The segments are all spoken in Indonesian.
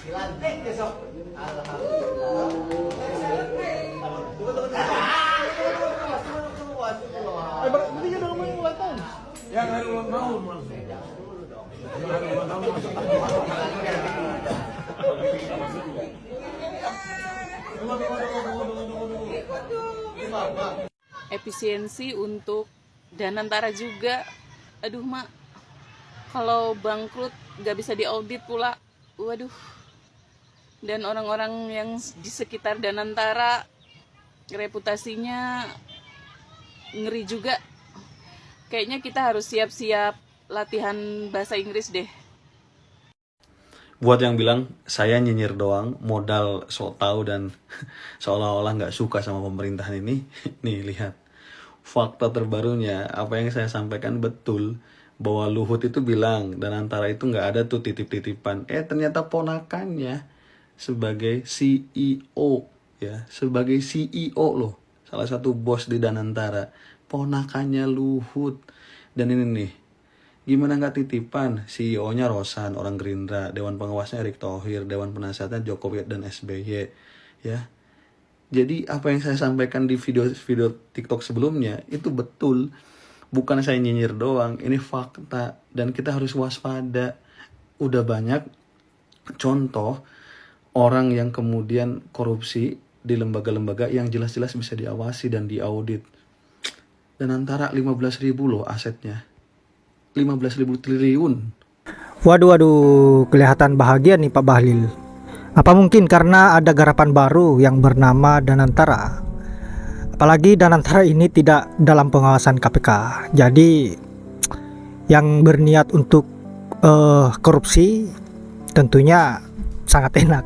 Dilantik besok. Alhamdulillah. Tunggu. Berarti udah ngomongin ulang tahun. Yang hari ulang tahun langsung. Yang hari ulang tahun langsung. Efisiensi untuk Danantara juga. Aduh mak, kalau bangkrut gak bisa diaudit pula. Waduh. Dan orang-orang yang di sekitar Danantara reputasinya ngeri juga. Kayaknya kita harus siap-siap latihan bahasa Inggris deh. Buat yang bilang saya nyinyir doang, modal sok tahu dan seolah-olah nggak suka sama pemerintahan ini, nih lihat fakta terbarunya. Apa yang saya sampaikan betul, bahwa Luhut itu bilang Danantara itu nggak ada tuh titip-titipan. Ternyata ponakannya sebagai CEO ya, sebagai CEO loh, salah satu bos di Danantara, ponakannya Luhut. Dan ini nih, gimana nggak titipan? CEO-nya Rosan, orang Gerindra, Dewan Pengawasnya Erick Thohir, Dewan Penasehatnya Jokowi dan SBY, ya. Jadi apa yang saya sampaikan di video TikTok sebelumnya itu betul, bukan saya nyinyir doang, ini fakta dan kita harus waspada. Udah banyak contoh orang yang kemudian korupsi di lembaga-lembaga yang jelas-jelas bisa diawasi dan diaudit. Dan antara 15.000 loh asetnya. 15.000 triliun. Waduh, kelihatan bahagia nih Pak Bahlil. Apa mungkin karena ada garapan baru yang bernama Danantara? Apalagi Danantara ini tidak dalam pengawasan KPK. Jadi yang berniat untuk korupsi tentunya sangat enak,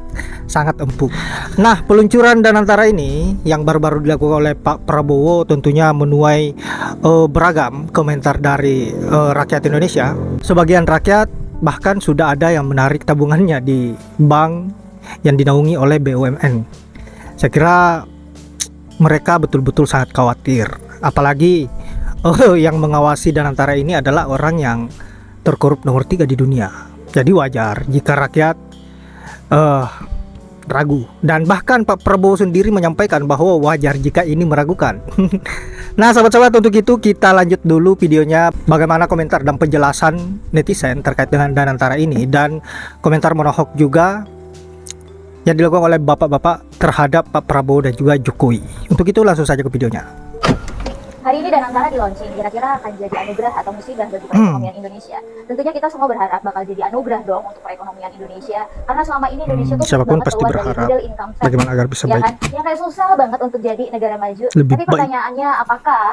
sangat empuk. Nah, peluncuran Danantara ini yang baru-baru dilakukan oleh Pak Prabowo tentunya menuai beragam komentar dari rakyat Indonesia. Sebagian rakyat bahkan sudah ada yang menarik tabungannya di bank yang dinaungi oleh BUMN. Saya kira mereka betul-betul sangat khawatir. Apalagi yang mengawasi Danantara ini adalah orang yang terkorup nomor 3 di dunia. Jadi wajar jika rakyat ragu, dan bahkan Pak Prabowo sendiri menyampaikan bahwa wajar jika ini meragukan. Nah sahabat-sahabat, untuk itu kita lanjut dulu videonya, bagaimana komentar dan penjelasan netizen terkait dengan Danantara ini, dan komentar monohok juga yang dilakukan oleh bapak-bapak terhadap Pak Prabowo dan juga Jokowi. Untuk itu langsung saja ke videonya. Hari ini Danantara di launching, kira-kira akan jadi anugerah atau musibah bagi perekonomian Indonesia. Tentunya kita semua berharap bakal jadi anugerah dong untuk perekonomian Indonesia, karena selama ini Indonesia tuh siapapun banget pasti keluar dari berharap middle income trap, bagaimana agar bisa ya baik. kan? Yang kayak susah banget untuk jadi negara maju. Lebih Tapi baik. pertanyaannya, apakah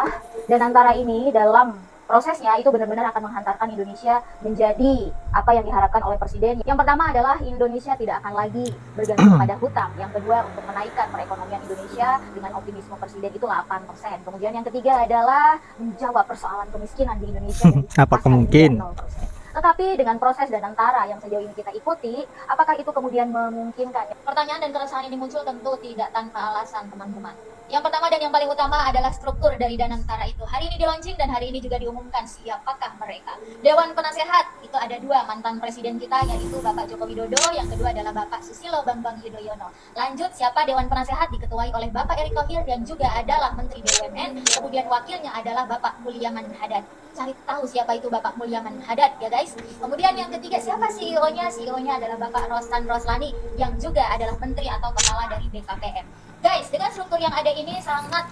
Danantara ini dalam prosesnya itu benar-benar akan menghantarkan Indonesia menjadi apa yang diharapkan oleh Presiden? Yang pertama adalah Indonesia tidak akan lagi bergantung pada hutang. Yang kedua, untuk menaikkan perekonomian Indonesia dengan optimisme Presiden itu 8%. Kemudian yang ketiga adalah menjawab persoalan kemiskinan di Indonesia. Apakah mungkin? 0%. Tetapi dengan proses Danantara yang sejauh ini kita ikuti, apakah itu kemudian memungkinkan? Pertanyaan dan keresahan ini muncul tentu tidak tanpa alasan, teman-teman. Yang pertama dan yang paling utama adalah struktur dari Danantara itu. Hari ini di launching dan hari ini juga diumumkan siapakah mereka. Dewan Penasehat itu ada 2 mantan presiden kita, yaitu Bapak Joko Widodo, yang kedua adalah Bapak Susilo Bambang Yudhoyono. Lanjut, siapa Dewan Penasehat? Diketuai oleh Bapak Erick Thohir dan juga adalah Menteri BUMN. Kemudian wakilnya adalah Bapak Mulyaman Hadad. Cari tahu siapa itu Bapak Mulyaman Hadad ya guys. Kemudian yang ketiga, siapa CEO-nya? CEO-nya adalah Bapak Rosan Roslani yang juga adalah menteri atau kepala dari BKPM. Guys, dengan struktur yang ada ini sangat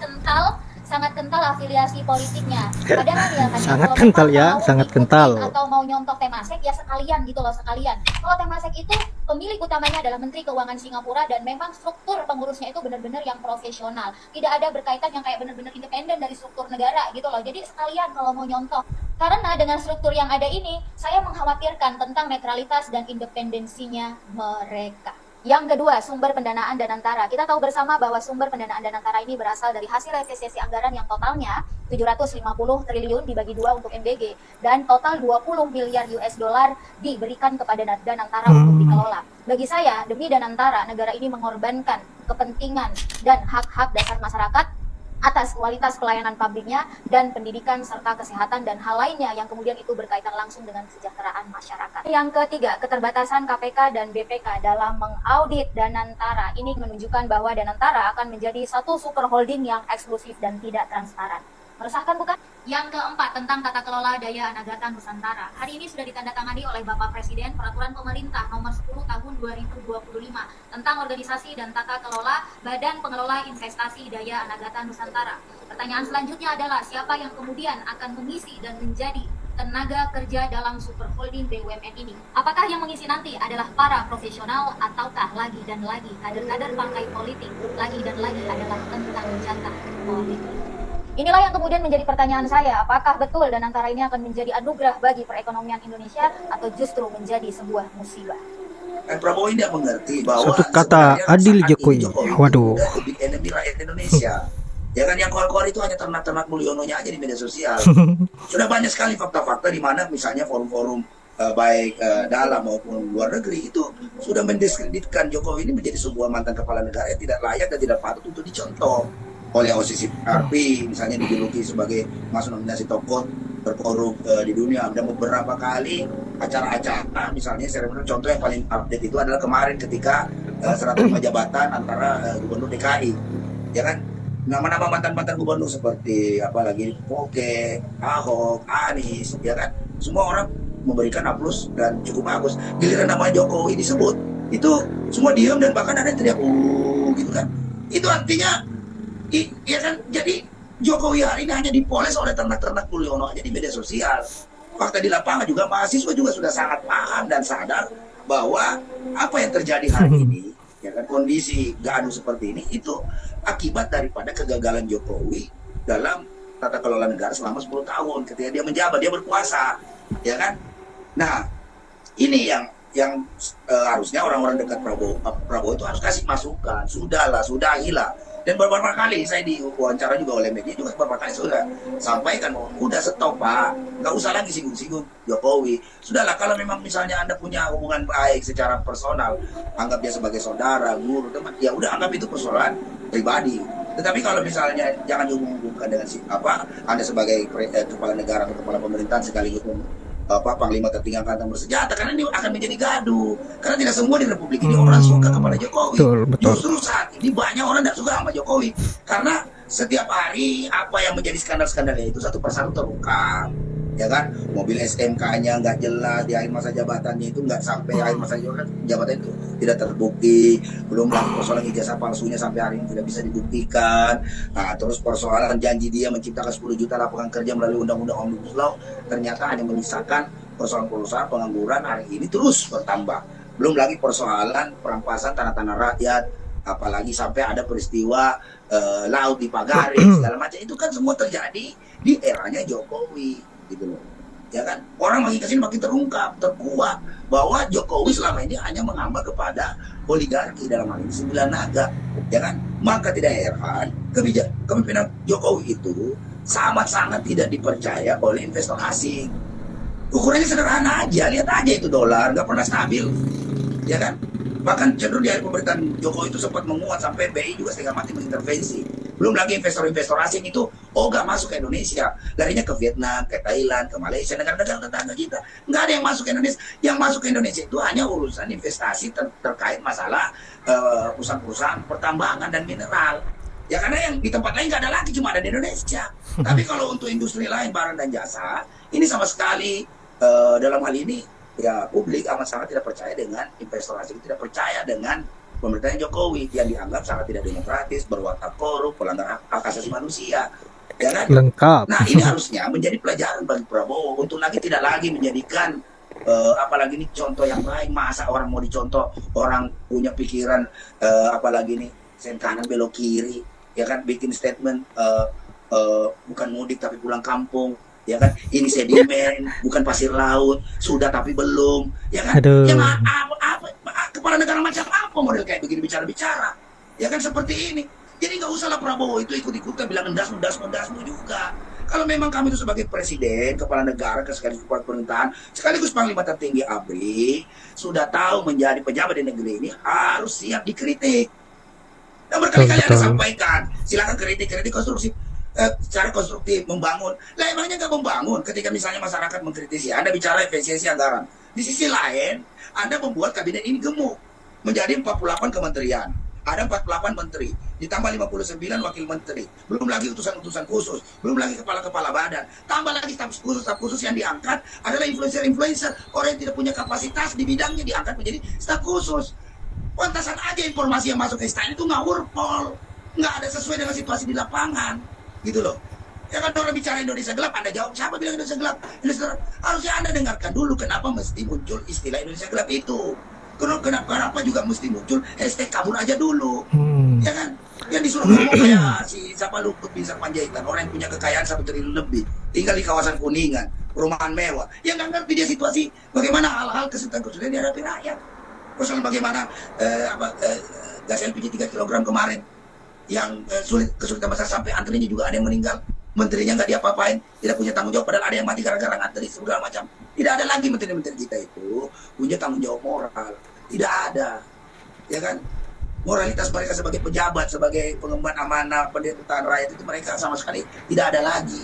kental afiliasi politiknya. Padahal ya kan, Sangat kental ya, sangat kental. Atau mau nyontok Temasek ya sekalian gitu loh, sekalian. Kalau Temasek itu pemilik utamanya adalah Menteri Keuangan Singapura dan memang struktur pengurusnya itu benar-benar yang profesional. Tidak ada berkaitan yang kayak benar-benar independen dari struktur negara gitu loh. Jadi sekalian kalau mau nyontok. Karena dengan struktur yang ada ini, saya mengkhawatirkan tentang netralitas dan independensinya mereka. Yang kedua, sumber pendanaan Danantara. Kita tahu bersama bahwa sumber pendanaan Danantara ini berasal dari hasil efisiensi anggaran yang totalnya 750 triliun dibagi 2 untuk MBG, dan total 20 miliar US dollar diberikan kepada Danantara untuk dikelola. Bagi saya, demi Danantara, negara ini mengorbankan kepentingan dan hak-hak dasar masyarakat atas kualitas pelayanan publiknya dan pendidikan serta kesehatan dan hal lainnya yang kemudian itu berkaitan langsung dengan kesejahteraan masyarakat. Yang ketiga, keterbatasan KPK dan BPK dalam mengaudit Danantara. Ini menunjukkan bahwa Danantara akan menjadi satu super holding yang eksklusif dan tidak transparan. Meresahkan bukan? Yang keempat, tentang tata kelola daya anagata Nusantara. Hari ini sudah ditandatangani oleh Bapak Presiden Peraturan Pemerintah Nomor 10 Tahun 2025 tentang organisasi dan tata kelola Badan Pengelola Investasi Daya Anagata Nusantara. Pertanyaan selanjutnya adalah siapa yang kemudian akan mengisi dan menjadi tenaga kerja dalam super holding BUMN ini? Apakah yang mengisi nanti adalah para profesional ataukah lagi dan lagi kader-kader partai politik, lagi dan lagi adalah tentang jatah politik? Inilah yang kemudian menjadi pertanyaan saya, apakah betul Danantara ini akan menjadi anugerah bagi perekonomian Indonesia atau justru menjadi sebuah musibah? Prabowo ini tidak mengerti bahwa Satu kata Adil Jokowi. Waduh. Big enemy rakyat Indonesia. Ya kan, yang keluar-keluar itu hanya ternak-ternak Mulyononya aja di media sosial. Sudah banyak sekali fakta-fakta di mana misalnya forum-forum baik dalam maupun luar negeri itu sudah mendiskreditkan Jokowi ini menjadi sebuah mantan kepala negara yang tidak layak dan tidak patut untuk dicontoh oleh OCCRP, misalnya dijuluki sebagai masuk nominasi tokoh terkorup di dunia. Dan beberapa kali acara-acara, misalnya seremoni, contoh yang paling update itu adalah kemarin ketika serah terima jabatan antara gubernur DKI, ya kan, nama-nama mantan-mantan gubernur seperti apalagi Poke, Ahok, Anies, ya kan, semua orang memberikan aplaus dan cukup bagus. Giliran nama Jokowi disebut, itu semua diam dan bahkan ada yang teriak gitu kan. Itu artinya ya kan, jadi Jokowi hari ini hanya dipoles oleh ternak-ternak Mulyono aja di media sosial. Fakta di lapangan juga mahasiswa juga sudah sangat paham dan sadar bahwa apa yang terjadi hari ini, ya kan, kondisi gaduh seperti ini itu akibat daripada kegagalan Jokowi dalam tata kelola negara selama 10 tahun ketika dia menjabat, dia berkuasa, ya kan. Nah, ini yang harusnya orang-orang dekat Prabowo itu harus kasih masukan. Sudahilah. Dan beberapa kali saya diwawancara juga oleh media juga, beberapa kali sudah sampaikan, udah stop Pak, nggak usah lagi singgung-singgung Jokowi. Sudahlah, kalau memang misalnya Anda punya hubungan baik secara personal, anggap dia sebagai saudara, guru, teman, ya udah anggap itu persoalan pribadi. Tetapi kalau misalnya jangan dihubungkan dengan Anda sebagai kepala negara atau kepala pemerintahan sekaligus panglima tertinggi angkatan bersenjata, karena ini akan menjadi gaduh. Karena tidak semua di Republik ini orang suka kepada Jokowi. Betul. Justru saat ini banyak orang tidak suka sama Jokowi karena setiap hari apa yang menjadi skandal-skandalnya itu satu persatu terungkap, ya kan. Mobil SMK-nya nggak jelas di akhir masa jabatannya, itu nggak sampai akhir masa jabatan itu tidak terbukti. Belum lagi persoalan ijazah palsunya sampai hari ini tidak bisa dibuktikan. Nah, terus persoalan janji dia menciptakan 10 juta lapangan kerja melalui undang-undang Omnibus Law ternyata hanya menyisakan persoalan pengangguran hari ini terus bertambah. Belum lagi persoalan perampasan tanah-tanah rakyat, apalagi sampai ada peristiwa laut dipagari segala macam. Itu kan semua terjadi di eranya Jokowi, gitu loh. Ya kan, orang makin kesini makin terungkap, terkuat bahwa Jokowi selama ini hanya menghambat kepada oligarki, dalam hal ini 9 naga, ya kan. Maka tidak heran kepemimpinan Jokowi itu sangat-sangat tidak dipercaya oleh investor asing. Ukurannya sederhana aja, lihat aja itu dolar nggak pernah stabil, ya kan. Bahkan cenderung di akhir pemerintahan Jokowi itu sempat menguat sampai BI juga setengah mati mengintervensi. Belum lagi investor-investor asing itu nggak masuk ke Indonesia, larinya ke Vietnam, ke Thailand, ke Malaysia, negara-negara tetangga kita. Nggak ada yang masuk ke Indonesia. Yang masuk ke Indonesia itu hanya urusan investasi terkait masalah perusahaan-perusahaan pertambangan dan mineral. Ya karena yang di tempat lain nggak ada lagi, cuma ada di Indonesia. Tapi kalau untuk industri lain, barang dan jasa, ini sama sekali dalam hal ini ya publik amat sangat tidak percaya dengan investor asing, tidak percaya dengan pemerintahan Jokowi yang dianggap sangat tidak demokratis, berwatak korup, pelanggar hak asasi manusia, ya kan? Lengkap. Nah, ini harusnya menjadi pelajaran bagi Prabowo untuk tidak lagi menjadikan apalagi ini contoh yang baik. Masa orang mau dicontoh, orang punya pikiran apalagi ini sen kanan belok kiri, ya kan, bikin statement bukan mudik tapi pulang kampung, ya kan, ini sedimen bukan pasir laut, sudah tapi belum, ya kan. Aduh. Yang apa kepala negara macam apa model kayak begini bicara-bicara, ya kan, seperti ini. Jadi nggak usahlah Prabowo itu ikut-ikutan bilang endasmu juga. Kalau memang kami itu sebagai presiden, kepala negara, sekaligus kepala pemerintahan, sekaligus panglima tertinggi ABRI, sudah tahu menjadi pejabat di negeri ini harus siap dikritik. Yang berkali-kali Anda betul. sampaikan, silakan kritik konstruksi, secara konstruktif, membangun. Lah emangnya nggak membangun ketika misalnya masyarakat mengkritisi, Anda bicara efisiensi anggaran. Di sisi lain, Anda membuat kabinet ini gemuk, menjadi 48 kementerian. Ada 48 menteri, ditambah 59 wakil menteri, belum lagi utusan-utusan khusus, belum lagi kepala-kepala badan, tambah lagi staf khusus yang diangkat adalah influencer-influencer, orang yang tidak punya kapasitas di bidangnya diangkat menjadi staf khusus. Pantasan aja informasi yang masuk ke istana itu ngawur pol, nggak ada sesuai dengan situasi di lapangan, gitu loh. Ya kan orang bicara Indonesia gelap, Anda jawab siapa bilang Indonesia gelap? Indonesia gelap. Harusnya Anda dengarkan dulu kenapa mesti muncul istilah Indonesia gelap itu. Kenapa juga mesti muncul hashtag kabur aja dulu, ya kan? Yang disuruh ngomong kayak si siapa Luhut Binsar Panjaitan, orang yang punya kekayaan 1 triliun lebih, tinggal di kawasan Kuningan, perumahan mewah, yang nggak ngerti dia situasi bagaimana hal-hal kesulitan dihadapi rakyat. Persoalan bagaimana gas LPG 3 kg kemarin yang kesulitan masyarakat sampai antrinya juga ada yang meninggal, menterinya nggak diapa-apain, tidak punya tanggung jawab, padahal ada yang mati gara-gara ngantri segala macam. Tidak ada lagi menteri-menteri kita itu punya tanggung jawab moral, tidak ada, ya kan? Moralitas mereka sebagai pejabat, sebagai pengemban amanah, penderitaan rakyat itu mereka sama sekali tidak ada lagi.